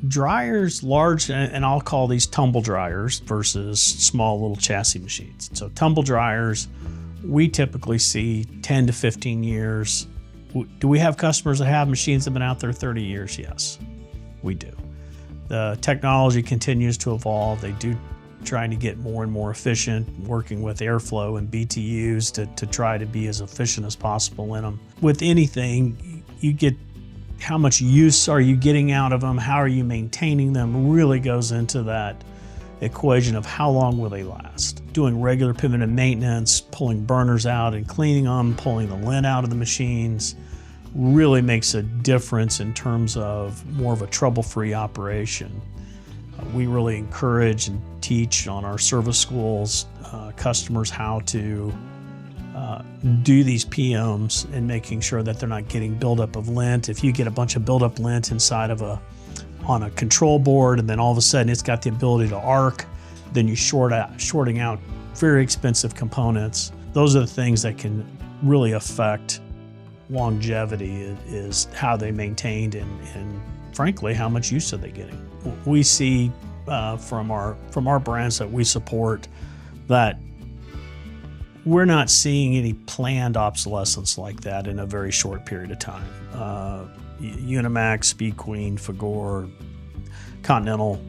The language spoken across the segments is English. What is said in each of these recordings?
Dryers, large, and I'll call these tumble dryers versus small little chassis machines. So tumble dryers, we typically see 10 to 15 years. Do we have customers that have machines that have been out there 30 years? Yes, we do. The technology continues to evolve. They do trying to get more and more efficient, working with airflow and BTUs to try to be as efficient as possible in them. With anything, you get how much use are you getting out of them, how are you maintaining them, really goes into that equation of how long will they last. Doing regular preventive maintenance, pulling burners out and cleaning them, pulling the lint out of the machines, really makes a difference in terms of more of a trouble-free operation. We really encourage and teach on our service schools customers how to do these PMs and making sure that they're not getting buildup of lint. If you get a bunch of buildup lint inside of on a control board and then all of a sudden it's got the ability to arc, then you're shorting out very expensive components. Those are the things that can really affect longevity, is how they maintained and frankly, how much use are they getting. We see from our brands that we support that we're not seeing any planned obsolescence like that in a very short period of time. Unimax, Speed Queen, Fagor, Continental,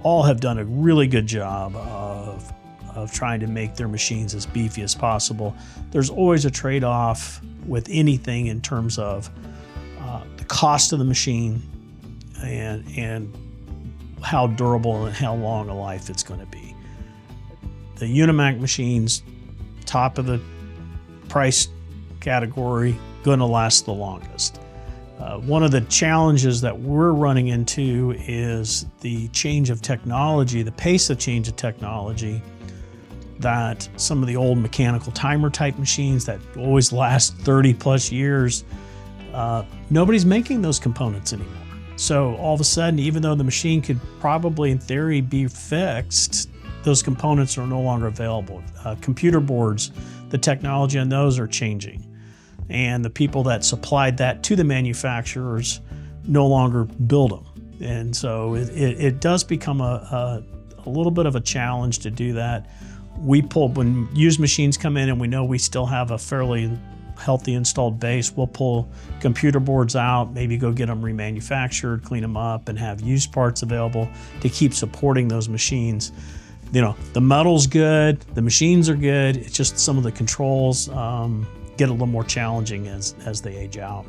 all have done a really good job of trying to make their machines as beefy as possible. There's always a trade-off with anything in terms of the cost of the machine and how durable and how long a life it's going to be. The Unimax machines, top of the price category, going to last the longest. One of the challenges that we're running into is the change of technology, the pace of change of technology, that some of the old mechanical timer type machines that always last 30 plus years, nobody's making those components anymore. So all of a sudden, even though the machine could probably in theory be fixed, those components are no longer available. Computer boards, the technology on those are changing. And the people that supplied that to the manufacturers no longer build them. And so it does become a little bit of a challenge to do that. When used machines come in and we know we still have a fairly healthy installed base, we'll pull computer boards out, maybe go get them remanufactured, clean them up, and have used parts available to keep supporting those machines. You know, the metal's good, the machines are good, it's just some of the controls get a little more challenging as they age out.